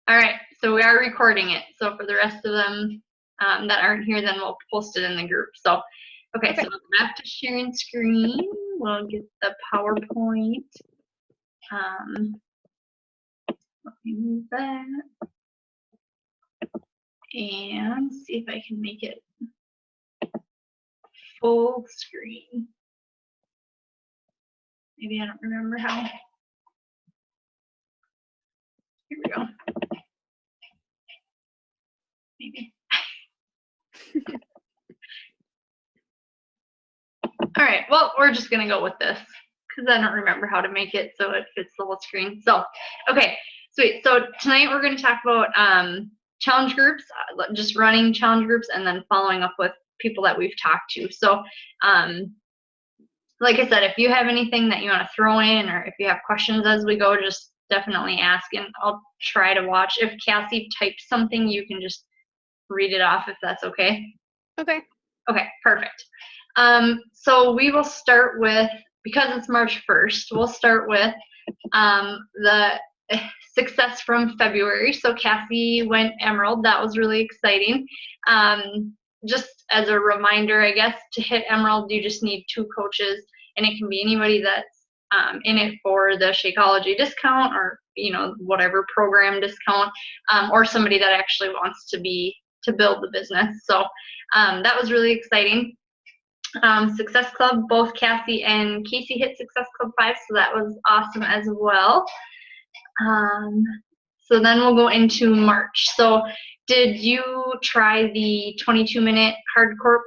All right, so we are recording it. So for the rest of them that aren't here, then we'll post it in the group. So, okay, so back to sharing screen. We'll get the PowerPoint. Let me move that. And see if I can make it full screen. Maybe I don't remember how. Here we go. Maybe. All right, well, we're just gonna go with this because I don't remember how to make it so it fits the whole screen. So, okay, sweet. So tonight we're gonna talk about challenge groups, just running challenge groups, and then following up with people that we've talked to. So, like I said, if you have anything that you want to throw in, or if you have questions as we go, just definitely ask, and I'll try to watch. If Cassie types something, you can just read it off if that's okay. Okay. Okay, perfect. So we will start with, because it's March 1st, we'll start with the success from February. So Cassie went Emerald. That was really exciting. Just as a reminder, I guess, to hit Emerald, you just need 2 coaches, and it can be anybody that's in it for the Shakeology discount, or whatever program discount, or somebody that actually wants to build the business. So that was really exciting. Success Club, both Cassie and Casey hit Success Club 5, so that was awesome as well. So then we'll go into March. So did you try the 22-minute Hard Corps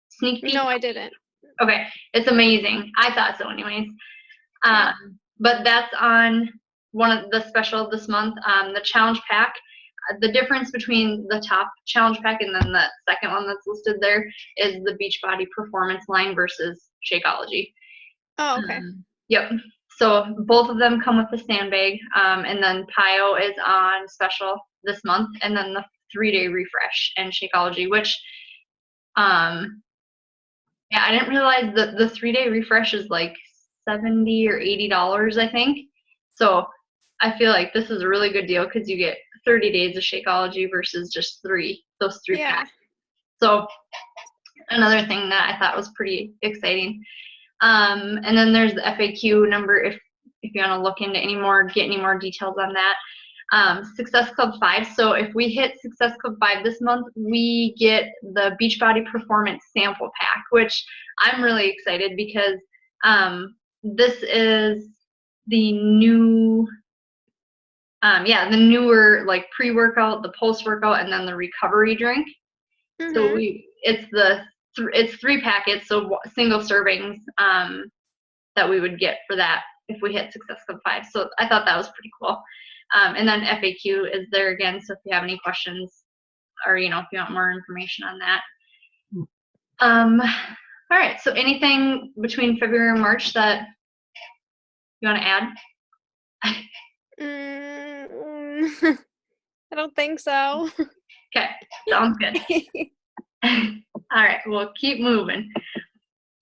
sneak peek? No, I didn't. Okay, it's amazing. I thought so anyways. But that's on one of the special this month, the challenge pack. The difference between the top challenge pack and then the second one that's listed there is the Beachbody Performance line versus Shakeology. Oh, okay. Yep. So both of them come with the sandbag, and then PiYo is on special this month, and then the 3-day refresh and Shakeology, which, yeah, I didn't realize that the 3-day refresh is like $70 or $80, I think. So I feel like this is a really good deal because you get 30 days of Shakeology versus just those 3 packs. So another thing that I thought was pretty exciting. And then there's the FAQ number if you want to look into get any more details on that. Success Club 5. So if we hit Success Club 5 this month, we get the Beachbody Performance sample pack, which I'm really excited because this is the new, the newer, like, pre-workout, the post-workout, and then the recovery drink. So it's 3 packets, so single servings that we would get for that if we hit Success Club 5. So I thought that was pretty cool. And then FAQ is there again, so if you have any questions, or if you want more information on that. All right, so anything between February and March that you want to add? I don't think so. Okay, sounds good. All right, we'll keep moving.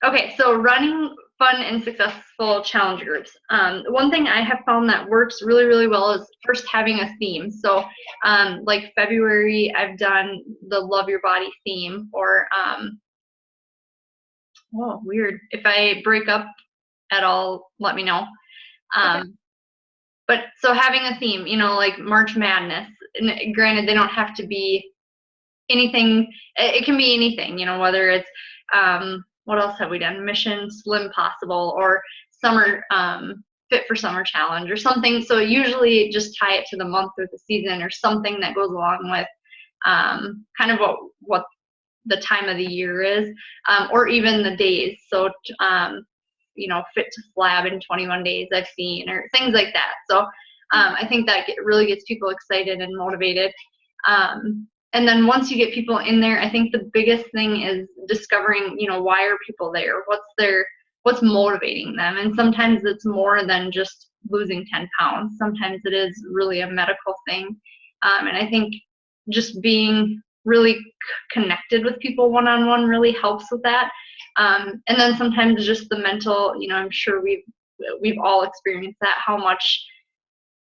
Okay, so running fun and successful challenge groups. One thing I have found that works really, really well is first having a theme. So like February, I've done the Love Your Body theme, or weird. If I break up at all, let me know. Okay. But so having a theme, like March Madness, and granted, they don't have to be anything. It can be anything, whether it's, what else have we done? Mission Slim Possible, or Summer Fit for Summer Challenge, or something. So usually just tie it to the month or the season, or something that goes along with kind of what the time of the year is, or even the days. So Fit to Flab in 21 days I've seen, or things like that. So I think that really gets people excited and motivated. And then once you get people in there, I think the biggest thing is discovering, why are people there? What's motivating them? And sometimes it's more than just losing 10 pounds. Sometimes it is really a medical thing. And I think just being really connected with people one-on-one really helps with that. And then sometimes just the mental, I'm sure we've all experienced that, how much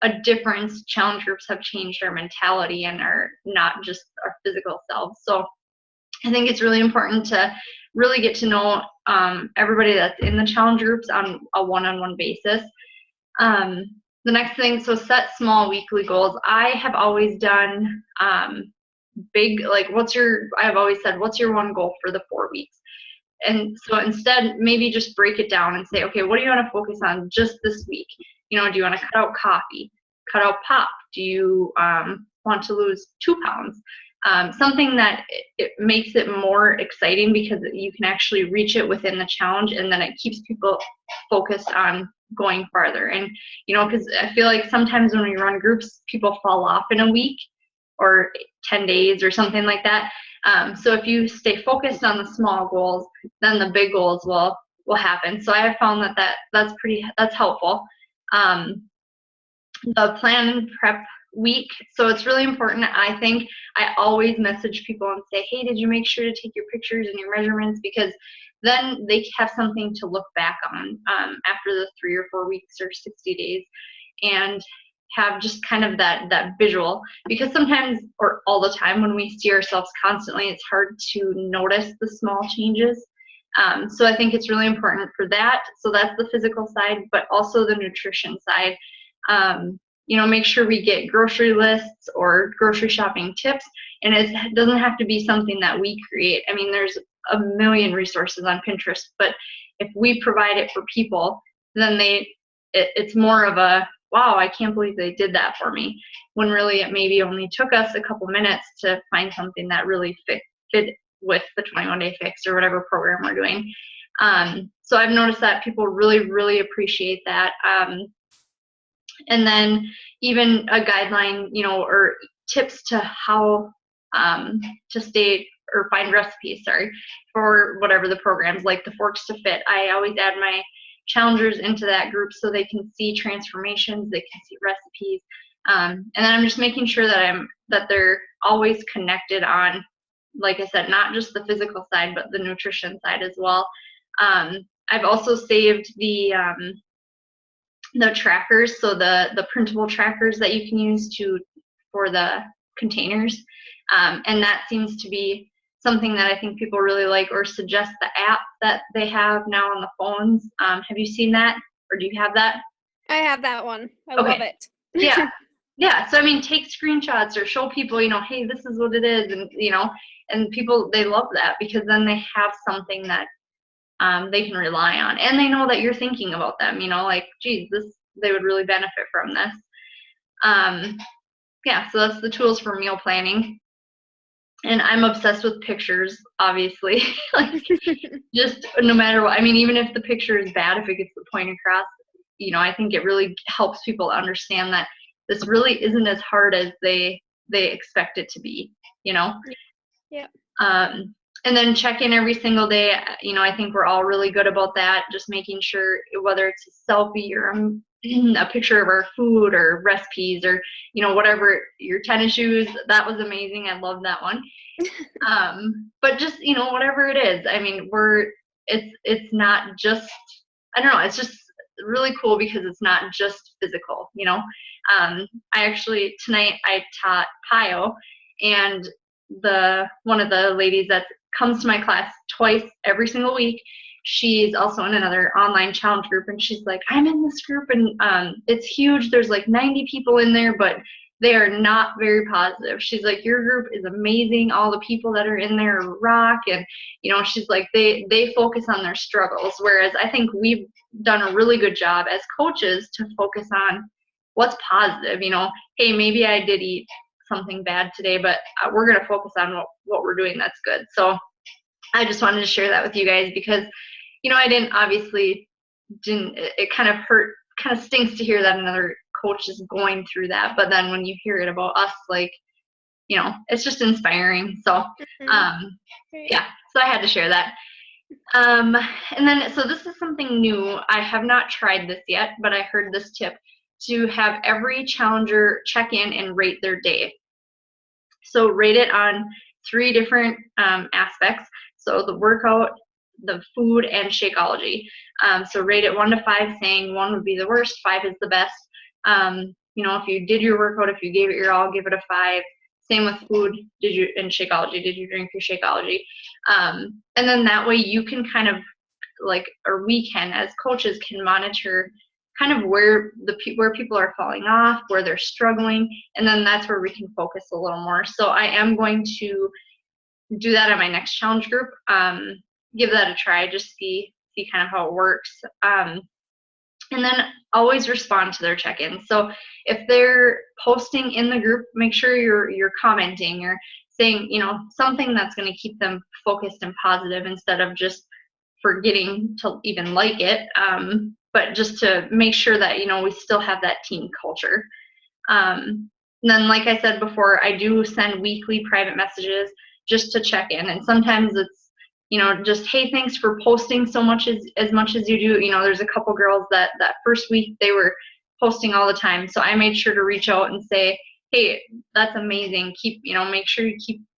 a difference. Challenge groups have changed our mentality and are not just our physical selves. So I think it's really important to really get to know everybody that's in the challenge groups on a one-on-one basis. The next thing, so set small weekly goals. I have always done big, like I've always said, what's your one goal for the 4 weeks? And so instead, maybe just break it down and say, okay, what do you want to focus on just this week? Do you want to cut out coffee, cut out pop? Do you want to lose 2 pounds? Something that it makes it more exciting because you can actually reach it within the challenge, and then it keeps people focused on going farther. And, because I feel like sometimes when we run groups, people fall off in a week or 10 days or something like that. So if you stay focused on the small goals, then the big goals will happen. So I have found that's helpful. The plan and prep week. So it's really important. I think I always message people and say, hey, did you make sure to take your pictures and your measurements? Because then they have something to look back on after the 3 or 4 weeks or 60 days, and have just kind of that visual, because sometimes, or all the time, when we see ourselves constantly, it's hard to notice the small changes. So I think it's really important for that. So that's the physical side, but also the nutrition side. Make sure we get grocery lists or grocery shopping tips, and it doesn't have to be something that we create. I mean, there's a million resources on Pinterest, but if we provide it for people, then it's more of a, wow, I can't believe they did that for me, when really it maybe only took us a couple minutes to find something that really fit with the 21-day fix or whatever program we're doing. So I've noticed that people really, really appreciate that. And then even a guideline, or tips to how to stay or find recipes, for whatever the programs, like the Forks to Fit. I always add my challengers into that group so they can see transformations, they can see recipes, and then I'm just making sure that they're always connected on, like I said, not just the physical side, but the nutrition side as well. I've also saved the trackers, so the printable trackers that you can use for the containers, and that seems to be something that I think people really like, or suggest the app that they have now on the phones. Have you seen that, or do you have that? I have that one. I Okay. love it. Yeah. So I mean, take screenshots or show people, hey, this is what it is, and and people, they love that, because then they have something that they can rely on, and they know that you're thinking about them. Like, geez, they would really benefit from this. So that's the tools for meal planning. And I'm obsessed with pictures, obviously. Like, just no matter what. I mean, even if the picture is bad, if it gets the point across, I think it really helps people understand that this really isn't as hard as they expect it to be, Yeah. And then check in every single day. I think we're all really good about that, just making sure, whether it's a selfie or a picture of our food or recipes, or whatever, your tennis shoes, that was amazing, I love that one. But just whatever it is, I mean, it's not just, I don't know, it's just really cool because it's not just physical. I actually, tonight I taught PIO, and one of the ladies that comes to my class twice every single week, she's also in another online challenge group, and she's like, I'm in this group, and it's huge, there's like 90 people in there, but they are not very positive. She's like, your group is amazing, all the people that are in there rock, and she's like, they focus on their struggles, whereas I think we've done a really good job as coaches to focus on what's positive. Hey, maybe I did eat something bad today, but we're going to focus on what we're doing that's good. So I just wanted to share that with you guys, because I it kind of hurt, kind of stinks to hear that another coach is going through that, but then when you hear it about us, like, it's just inspiring. So so I had to share that. And then, so this is something new. I have not tried this yet, but I heard this tip, to have every challenger check in and rate their day. So rate it on 3 different aspects. So the workout, the food, and Shakeology. So rate it 1 to 5, saying 1 would be the worst, 5 is the best. if you did your workout, if you gave it your all, give it a 5. Same with food. In Shakeology, did you drink your Shakeology? And then that way you can kind of or we can, as coaches, can monitor kind of where people are falling off, where they're struggling, and then that's where we can focus a little more. So I am going to do that at my next challenge group. Give that a try, just see kind of how it works. And then always respond to their check-ins. So if they're posting in the group, make sure you're commenting or saying, something that's going to keep them focused and positive instead of just forgetting to even like it. But just to make sure that, we still have that team culture. And then, like I said before, I do send weekly private messages just to check in. And sometimes it's, just, hey, thanks for posting as much as you do. There's a couple girls that first week they were posting all the time. So I made sure to reach out and say, hey, that's amazing. Make sure you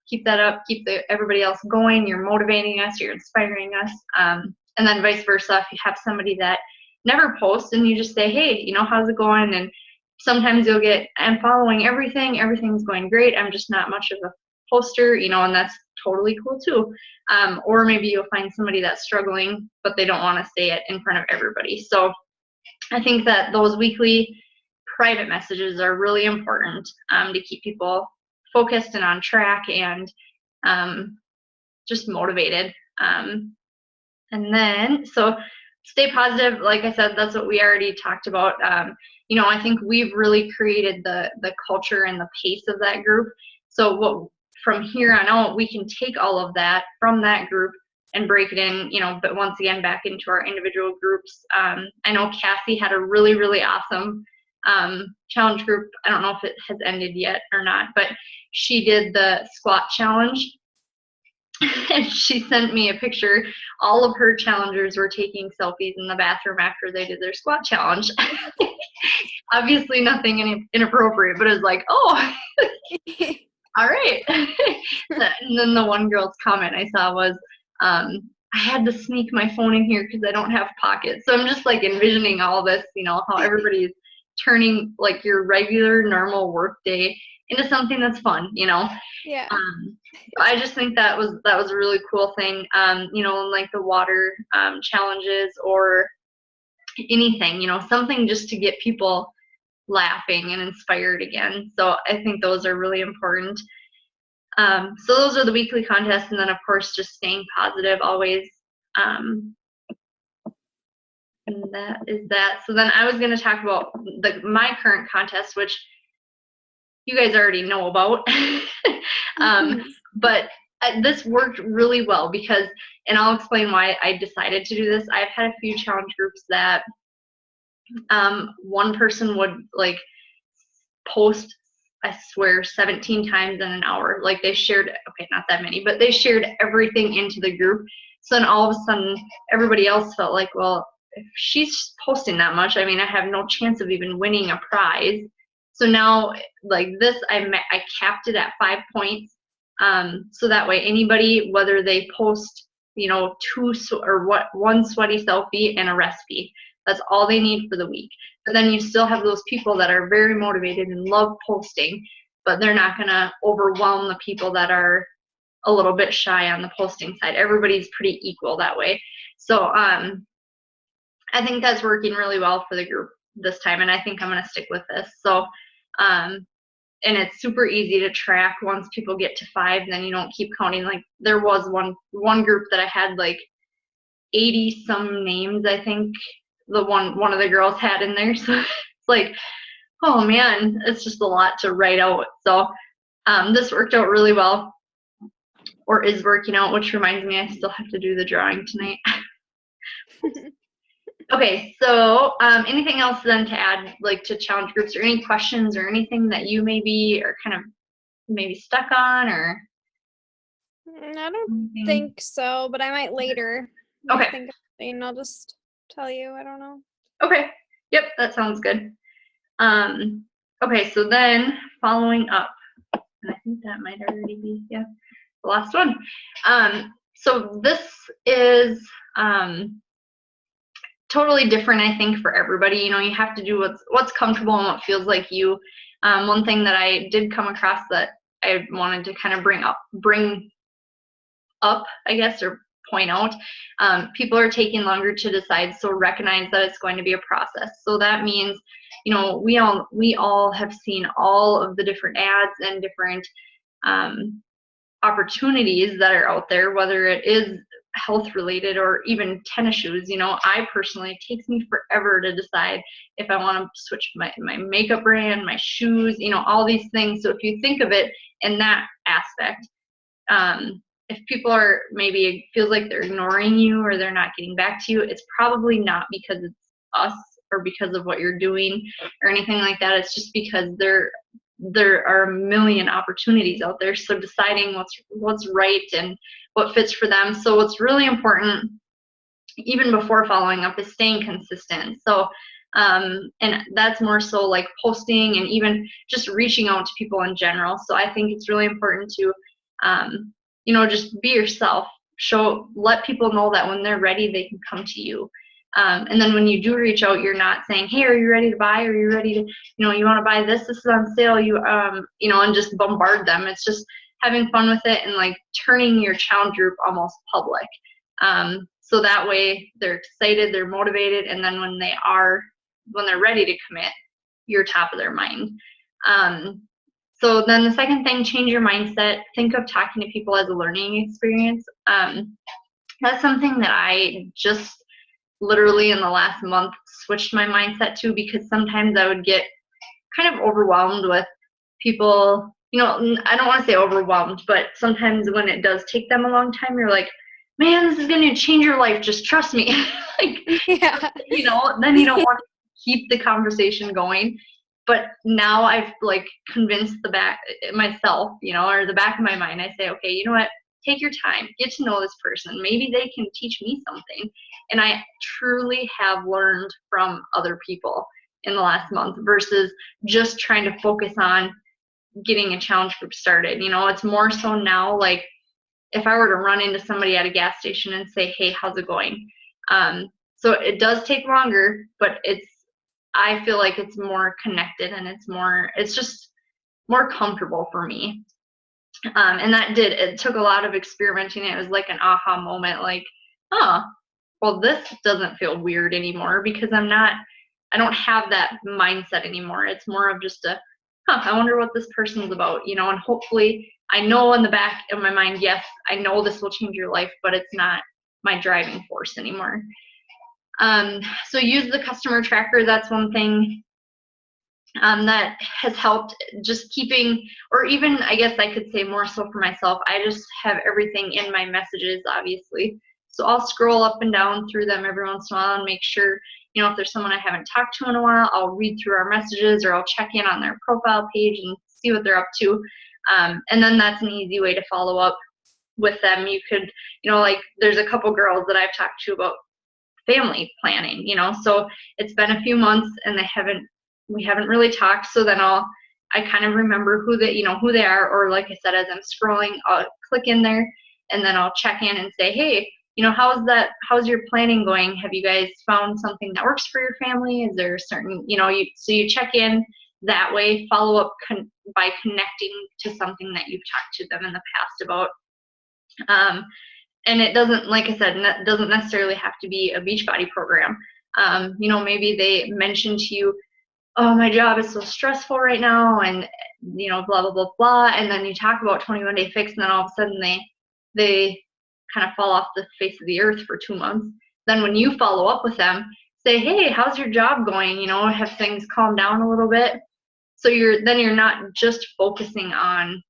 keep that up, keep everybody else going. You're motivating us, you're inspiring us. And then vice versa, if you have somebody that never posts and you just say, hey, how's it going? And sometimes you'll get, I'm following everything's going great, I'm just not much of a poster, and that's totally cool too. Or maybe you'll find somebody that's struggling, but they don't want to say it in front of everybody. So I think that those weekly private messages are really important to keep people focused and on track and just motivated. And then, so stay positive. Like I said, that's what we already talked about. I think we've really created the culture and the pace of that group. So from here on out, we can take all of that from that group and break it in, but once again, back into our individual groups. I know Cassie had a really, really awesome challenge group. I don't know if it has ended yet or not, but she did the squat challenge. And she sent me a picture. All of her challengers were taking selfies in the bathroom after they did their squat challenge. Obviously nothing inappropriate, but it was like, oh, all right. And then the one girl's comment I saw was, I had to sneak my phone in here because I don't have pockets. So I'm just envisioning all this, how everybody's turning your regular normal work day into something that's fun, Yeah. I just think that was a really cool thing, like the water challenges or anything, something just to get people laughing and inspired again. So I think those are really important. So those are the weekly contests, and then of course just staying positive always. And that is that. So then I was going to talk about my current contest, which you guys already know about. But this worked really well because, and I'll explain why I decided to do this. I've had a few challenge groups that one person would post, I swear, 17 times in an hour. They shared, okay, not that many, but they shared everything into the group. So then all of a sudden everybody else felt like, well, if she's posting that much, I have no chance of even winning a prize. So now this, I capped it at 5 points. So that way anybody, whether they post, one sweaty selfie and a recipe, that's all they need for the week. But then you still have those people that are very motivated and love posting, but they're not going to overwhelm the people that are a little bit shy on the posting side. Everybody's pretty equal that way. So I think that's working really well for the group this time, and I think I'm going to stick with this. So and it's super easy to track. Once people get to 5, then you don't keep counting. There was one group that I had 80 some names, I think one of the girls had in there. So it's oh man, it's just a lot to write out. So this worked out really well, or is working out, which reminds me I still have to do the drawing tonight. Okay, so anything else then to add to challenge groups, or any questions or anything that you maybe are kind of maybe stuck on, or? I don't think so, but I might later. Okay. Think of something. I'll just tell you. I don't know. Okay. Yep, that sounds good. Okay, so then following up, and I think that might already be, yeah, the last one. So this is totally different, I think, for everybody. You know, you have to do what's comfortable and what feels like you. One thing that I did come across that I wanted to kind of bring up, I guess, or point out, people are taking longer to decide, so recognize that it's going to be a process. So that means, you know, we all have seen all of the different ads and different opportunities that are out there, whether it is health related or even tennis shoes. You know, I personally, it takes me forever to decide if I want to switch my makeup brand, my shoes, you know, all these things. So if you think of it in that aspect, if people are, maybe it feels like they're ignoring you or they're not getting back to you, it's probably not because it's us or because of what you're doing or anything like that. It's just because there are a million opportunities out there. So deciding what's right and what fits for them. So what's really important, even before following up, is staying consistent. So and that's more so like posting and even just reaching out to people in general. So I think it's really important to you know, just be yourself. Let people know that when they're ready, they can come to you. And then when you do reach out, you're not saying, hey, are you ready to buy? Are you ready to, you know, you want to buy this? This is on sale. You know, and just bombard them. It's just having fun with it and like turning your challenge group almost public. So that way they're excited, they're motivated, and then when they're ready to commit, you're top of their mind. So then the second thing, change your mindset. Think of talking to people as a learning experience. That's something that I just literally in the last month switched my mindset to, because sometimes I would get kind of overwhelmed with people. You know, I don't want to say overwhelmed, but sometimes when it does take them a long time, you're like, man, this is going to change your life. Just trust me. Like, Yeah. you know, then you don't want to keep the conversation going. But now I've like convinced myself, you know, or the back of my mind, I say, okay, you know what? Take your time, get to know this person. Maybe they can teach me something. And I truly have learned from other people in the last month versus just trying to focus on getting a challenge group started. You know, it's more so now, like if I were to run into somebody at a gas station and say, hey, how's it going? So it does take longer, but I feel like it's more connected and it's just more comfortable for me. And it took a lot of experimenting. It was like an aha moment, like, oh, well, this doesn't feel weird anymore because I don't have that mindset anymore. It's more of just I wonder what this person's about, you know, and hopefully I know in the back of my mind, yes, I know this will change your life, but it's not my driving force anymore. So use the customer tracker. That's one thing that has helped, just keeping, or even I guess I could say more so for myself, I just have everything in my messages, obviously. So I'll scroll up and down through them every once in a while and make sure, you know, if there's someone I haven't talked to in a while, I'll read through our messages or I'll check in on their profile page and see what they're up to. And then that's an easy way to follow up with them. You could, you know, like there's a couple girls that I've talked to about family planning, you know, so it's been a few months and we haven't really talked. So then I kind of remember who they are, or like I said, as I'm scrolling, I'll click in there and then I'll check in and say, hey, you know, how's your planning going? Have you guys found something that works for your family? Is there a certain, you know, so you check in that way, follow up by connecting to something that you've talked to them in the past about. And it doesn't, like I said, doesn't necessarily have to be a Beachbody program. You know, maybe they mention to you, oh, my job is so stressful right now, and, you know, blah, blah, blah, blah. And then you talk about 21 Day Fix, and then all of a sudden they kind of fall off the face of the earth for 2 months. Then when you follow up with them, say, hey, how's your job going? You know, have things calmed down a little bit? So you're not just focusing on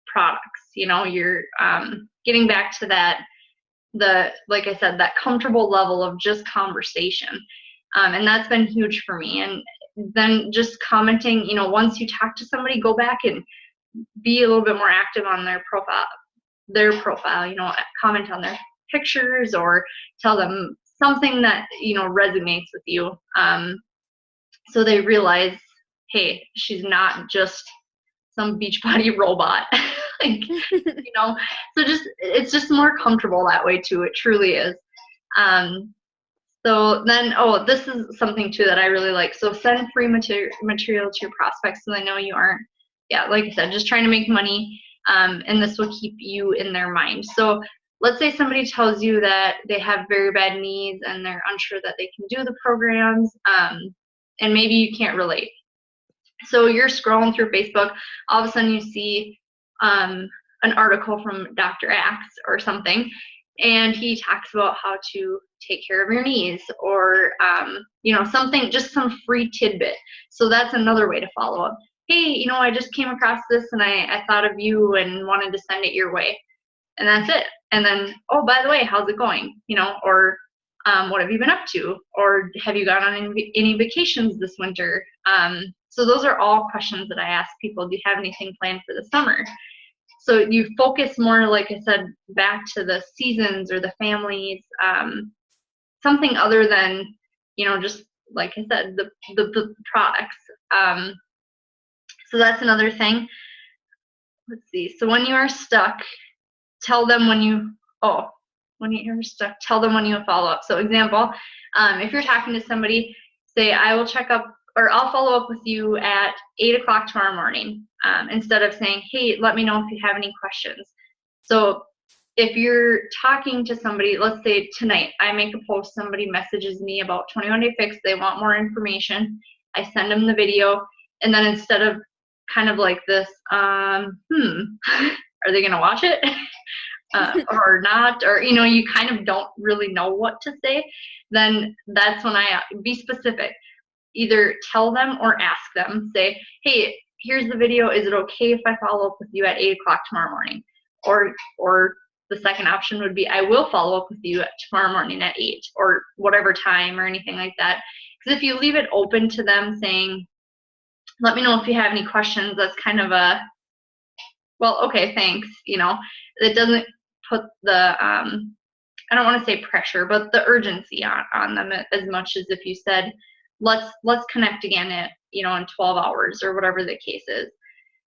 products, you know, you're getting back to like I said, that comfortable level of just conversation. And that's been huge for me. And then just commenting, you know, once you talk to somebody, go back and be a little bit more active on their profile, you know, comment on their pictures or tell them something that, you know, resonates with you. So they realize, hey, she's not just some Beachbody robot. Like, you know, so it's just more comfortable that way too. It truly is. So then, oh, this is something too that I really like. So send free material to your prospects so they know you aren't, yeah, like I said, just trying to make money. And this will keep you in their mind. So let's say somebody tells you that they have very bad needs and they're unsure that they can do the programs, and maybe you can't relate. So you're scrolling through Facebook, all of a sudden you see an article from Dr. Axe or something, and he talks about how to take care of your knees, or something, just some free tidbit. So that's another way to follow up. Hey, I just came across this and I thought of you and wanted to send it your way. And that's it. And then, oh, by the way, how's it going? Or what have you been up to? Or have you gone on any vacations this winter? So those are all questions that I ask people. Do you have anything planned for the summer? So you focus more, like I said, back to the seasons or the families, something other than, just like I said, the products. So that's another thing. Let's see. So when you are stuck, tell them when you're stuck, tell them when you follow up. So example, if you're talking to somebody, say, I will check up, or I'll follow up with you at 8 o'clock tomorrow morning, instead of saying, hey, let me know if you have any questions. So if you're talking to somebody, let's say tonight, I make a post, somebody messages me about 21 Day Fix, they want more information, I send them the video, and then instead of kind of like this, are they going to watch it? Or not, or you kind of don't really know what to say, then that's when I be specific. Either tell them or ask them. Say, hey, here's the video. Is it okay if I follow up with you at 8 o'clock tomorrow morning? Or the second option would be, I will follow up with you tomorrow morning at 8, or whatever time, or anything like that. Because if you leave it open to them saying, let me know if you have any questions, that's kind of a, well, okay, thanks. It doesn't put the, I don't want to say pressure, but the urgency on them as much as if you said, let's connect again at, in 12 hours or whatever the case is.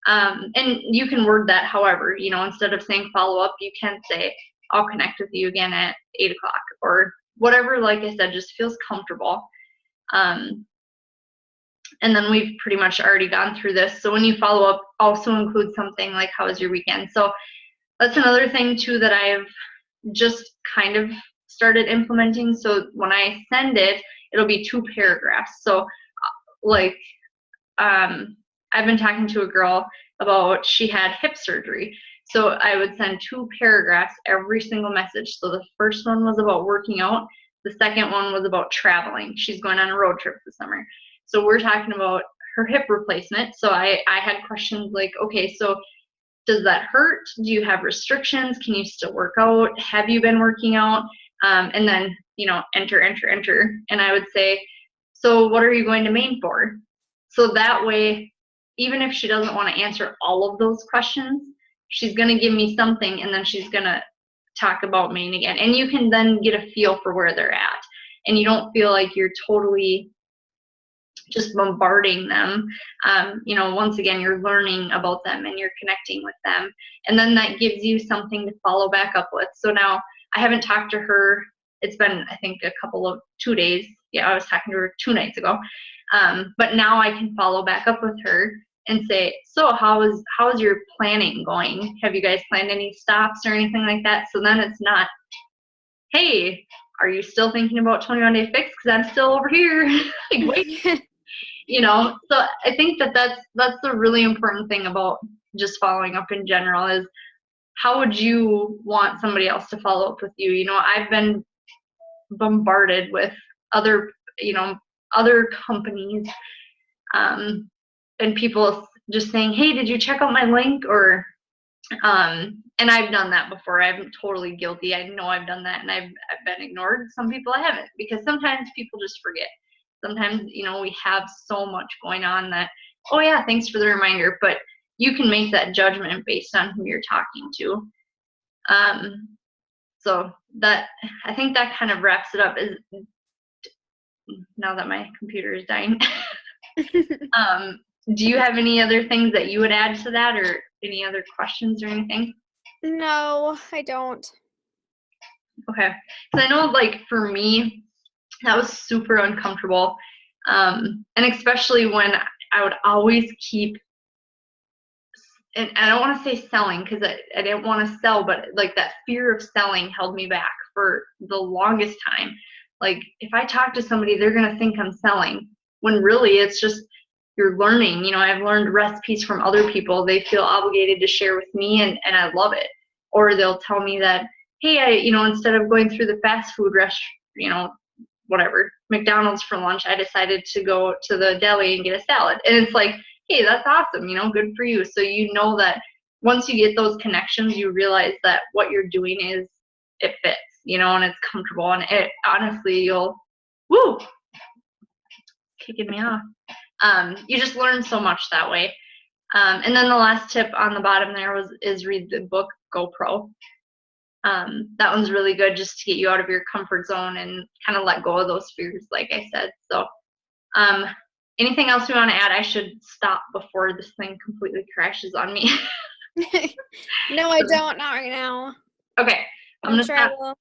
And you can word that however, instead of saying follow up, you can say, I'll connect with you again at 8 o'clock, or whatever, like I said, just feels comfortable. And then we've pretty much already gone through this. So when you follow up, also include something like, how was your weekend? So that's another thing too that I've just kind of started implementing. So when I send it, it'll be 2 paragraphs. So like, I've been talking to a girl about, she had hip surgery. So I would send 2 paragraphs every single message. So the first one was about working out. The second one was about traveling. She's going on a road trip this summer. So we're talking about her hip replacement. So I had questions like, okay, so does that hurt? Do you have restrictions? Can you still work out? Have you been working out? And then, enter. And I would say, so what are you going to Maine for? So that way, even if she doesn't want to answer all of those questions, she's going to give me something, and then she's going to talk about Maine again. And you can then get a feel for where they're at. And you don't feel like you're totally just bombarding them. Once again, you're learning about them and you're connecting with them. And then that gives you something to follow back up with. So now I haven't talked to her. It's been, I think, 2 days. Yeah, I was talking to her 2 nights ago. But now I can follow back up with her and say, so how is your planning going? Have you guys planned any stops or anything like that? So then it's not, hey, are you still thinking about 21 Day Fix? Because I'm still over here. Like, wait. So I think that's the really important thing about just following up in general is, how would you want somebody else to follow up with you? I've been bombarded with other companies, and people just saying, hey, did you check out my link? Or and I've done that before. I'm totally guilty. I know I've done that, and I've been ignored. Some people I haven't, because sometimes people just forget. Sometimes, we have so much going on that, oh yeah, thanks for the reminder, but you can make that judgment based on who you're talking to. So that, I think that kind of wraps it up. Is, now that my computer is dying, do you have any other things that you would add to that, or any other questions or anything? No, I don't. Okay. So I know, like, for me, That was super uncomfortable. And especially when I would always keep, and I don't want to say selling because I didn't want to sell, but like that fear of selling held me back for the longest time. Like if I talk to somebody, they're going to think I'm selling when really it's just you're learning. I've learned recipes from other people. They feel obligated to share with me and I love it. Or they'll tell me that, hey, instead of going through the fast food restaurant, whatever, McDonald's for lunch, I decided to go to the deli and get a salad. And it's like, hey, that's awesome, good for you. So that once you get those connections, you realize that what you're doing it fits, and it's comfortable. And it honestly, kicking me off. You just learn so much that way. And then the last tip on the bottom there is read the book GoPro. That one's really good just to get you out of your comfort zone and kind of let go of those fears, like I said. So anything else we want to add? I should stop before this thing completely crashes on me. No, I don't. Not right now. Okay. I'm going to stop.